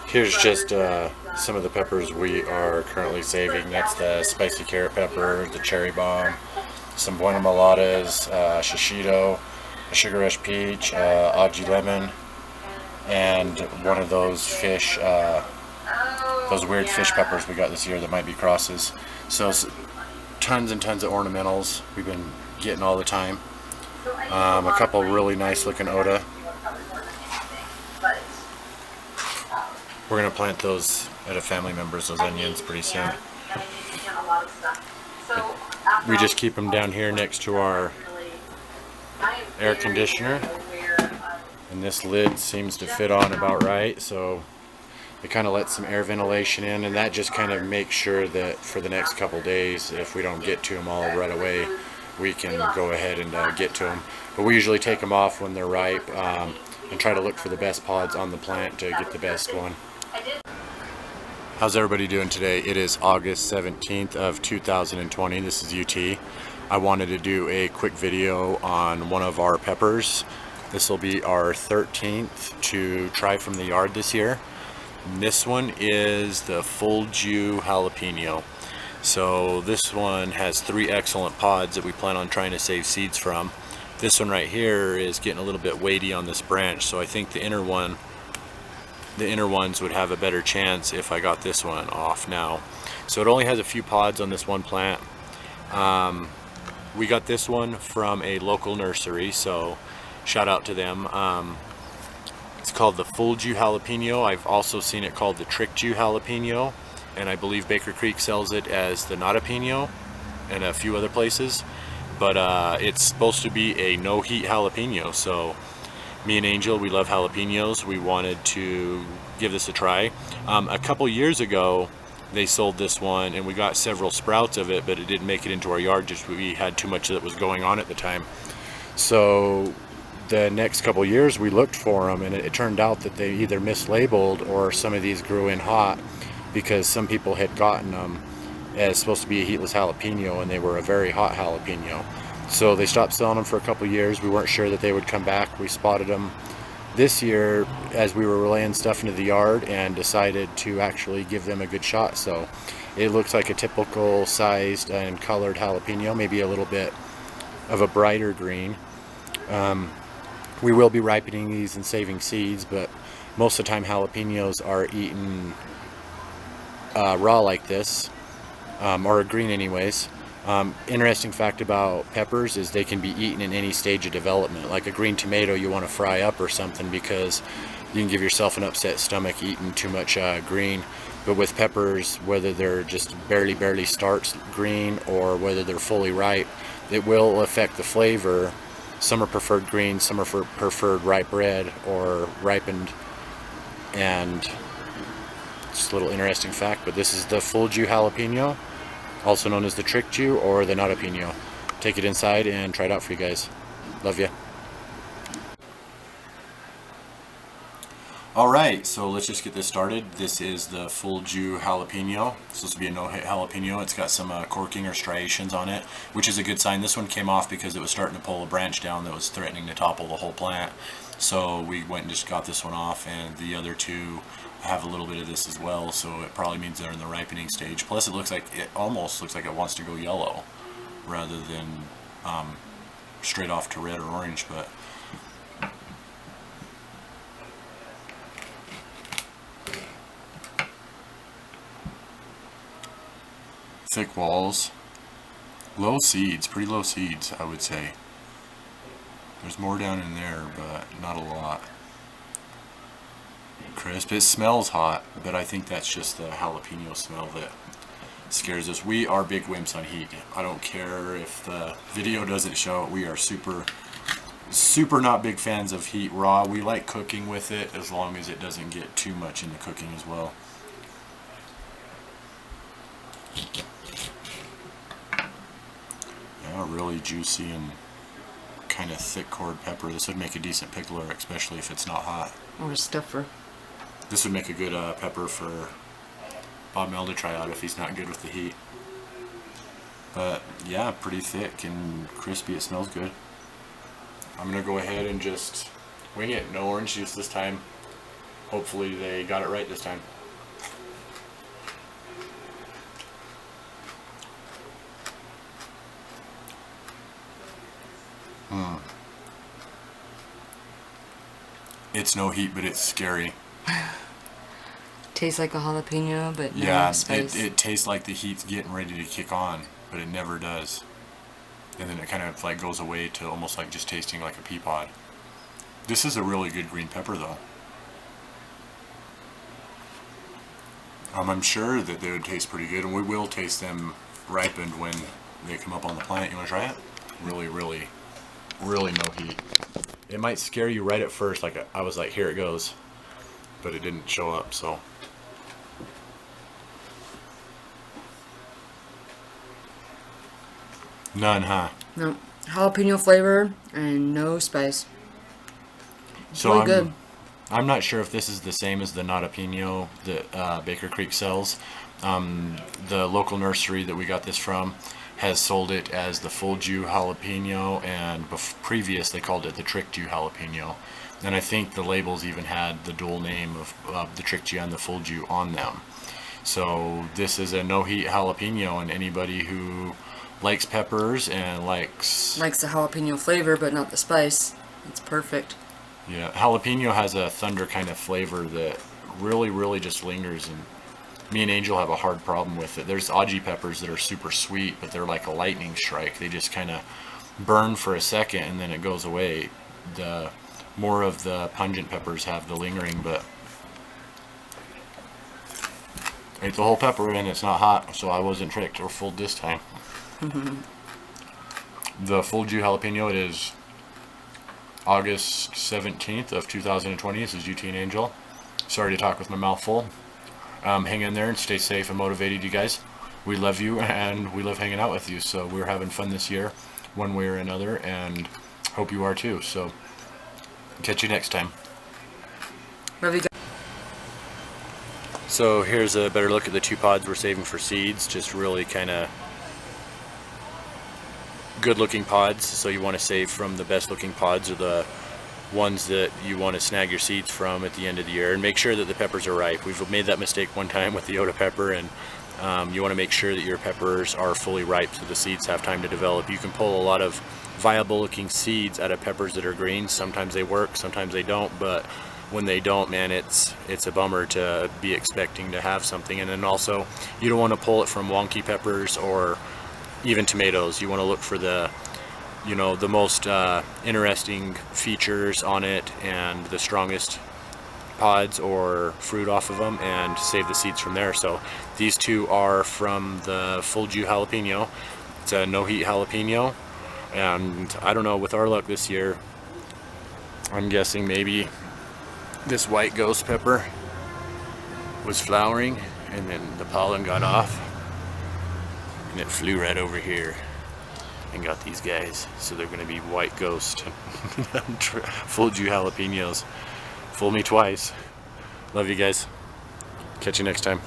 Here's just some of the peppers we are currently saving. That's the spicy carrot pepper, the cherry bomb, some buena molatas, shishito, a sugar rush peach, aji lemon, and one of those fish, those weird fish peppers we got this year that might be crosses. So tons and tons of ornamentals we've been getting all the time. A couple really nice looking Oda. We're going to plant those at a family member's, those onions, pretty soon. We just keep them down here next to our air conditioner. And this lid seems to fit on about right, so it kind of lets some air ventilation in, and that just kind of makes sure that for the next couple days, if we don't get to them all right away, we can go ahead and get to them. But we usually take them off when they're ripe and try to look for the best pods on the plant to get the best one. How's everybody doing today? It is August 17th of 2020. This is UT. I wanted to do a quick video on one of our peppers. This will be our 13th to try from the yard this year. And this one is the Fuji Jalapeno. So this one has 3 excellent pods that we plan on trying to save seeds from. This one right here is getting a little bit weighty on this branch, so I think the inner ones would have a better chance if I got this one off now. So it only has a few pods on this one plant. We got this one from a local nursery, so shout out to them. It's called the Fuji Jalapeno. I've also seen it called the Trickju Jalapeno, and I believe Baker Creek sells it as the Notapeno and a few other places. But it's supposed to be a no heat jalapeno, so me and Angel, we love jalapenos. We wanted to give this a try. A couple years ago they sold this one and we got several sprouts of it, but it didn't make it into our yard, just we had too much that was going on at the time. So the next couple years we looked for them, and it turned out that they either mislabeled or some of these grew in hot, because some people had gotten them as supposed to be a heatless jalapeno and they were a very hot jalapeno. So they stopped selling them for a couple years. We weren't sure that they would come back. We spotted them this year as we were relaying stuff into the yard and decided to actually give them a good shot. So it looks like a typical sized and colored jalapeno, maybe a little bit of a brighter green. We will be ripening these and saving seeds, but most of the time jalapenos are eaten raw like this, or green anyways. Interesting fact about peppers is they can be eaten in any stage of development. Like a green tomato you want to fry up or something, because you can give yourself an upset stomach eating too much green. But with peppers, whether they're just barely starts green or whether they're fully ripe, it will affect the flavor. Some are preferred green, some are preferred ripe red or ripened. And just a little interesting fact, but this is the Fuji Jalapeno, also known as the Trickju or the Notapeno. Take it inside and try it out for you guys. Love ya. Alright, so let's just get this started. This is the Fuji Jalapeno. It's supposed to be a no-hit jalapeno. It's got some corking or striations on it, which is a good sign. This one came off because it was starting to pull a branch down that was threatening to topple the whole plant. So we went and just got this one off, and the other two have a little bit of this as well, so it probably means they're in the ripening stage. Plus it almost looks like it wants to go yellow rather than straight off to red or orange. But thick walls, low seeds, pretty low seeds I would say. There's more down in there, but not a lot. Crisp. It smells hot, but I think that's just the jalapeno smell that scares us. We are big wimps on heat. I don't care if the video doesn't show it. We are super not big fans of heat raw. We like cooking with it as long as it doesn't get too much in the cooking as well. Yeah, really juicy and kind of thick cored pepper. This would make a decent pickler, especially if it's not hot. Or a stuffer. This would make a good pepper for Bob Mel to try out if he's not good with the heat. But yeah, pretty thick and crispy. It smells good. I'm going to go ahead and just wing it. No orange juice this time. hopefully they got it right this time. It's no heat, but it's scary. Tastes like a jalapeno, but no Yeah, spice. it tastes like the heat's getting ready to kick on, but it never does. And then it kind of like goes away to almost like just tasting like a pea pod. This is a really good green pepper though. I'm sure that they would taste pretty good, and we will taste them ripened when they come up on the plant. You want to try it? Really, really, really no heat. It might scare you right at first, like I was like, here it goes, but it didn't show up, so. None, huh? No. Jalapeno flavor and no spice. It's So really good. I'm not sure if this is the same as the Jalapeno that Baker Creek sells. The local nursery that we got this from has sold it as the Fuji Jalapeno, and previous they called it the Tricked You Jalapeno. And I think the labels even had the dual name of the Tricked You and the Fuji on them. So this is a no-heat jalapeno, and anybody who likes peppers and likes Likes the jalapeno flavor, but not the spice. It's perfect. Yeah, jalapeno has a thunder kind of flavor that really, really just lingers, and me and Angel have a hard problem with it. There's Aji peppers that are super sweet, but they're like a lightning strike. They just kind of burn for a second and then it goes away. The more of the pungent peppers have the lingering, but I ate the whole pepper and it's not hot, so I wasn't tricked or fooled this time. The Fuji jalapeno, it is August 17th of 2020. This is UT and Angel. Sorry to talk with my mouth full. Hang in there and stay safe and motivated, you guys. We love you and we love hanging out with you. So we're having fun this year, one way or another, and hope you are too. So catch you next time. Love you guys. So here's a better look at the 2 pods we're saving for seeds. Just really kind of good looking pods. So you want to save from the best looking pods, or the ones that you want to snag your seeds from at the end of the year, and make sure that the peppers are ripe. We've made that mistake one time with the Yoda pepper, and you want to make sure that your peppers are fully ripe so the seeds have time to develop. You can pull a lot of viable looking seeds out of peppers that are green. Sometimes they work, sometimes they don't, but when they don't, man, it's a bummer to be expecting to have something. And then also, you don't want to pull it from wonky peppers or even tomatoes. You want to look for the the most interesting features on it and the strongest pods or fruit off of them, and save the seeds from there. So these 2 are from the Fuji jalapeno. It's a no heat jalapeno, and I don't know, with our luck this year, I'm guessing maybe this white ghost pepper was flowering and then the pollen got off and it flew right over here and got these guys. So they're going to be white ghost Fuji jalapenos. Fool me twice. Love you guys. Catch you next time.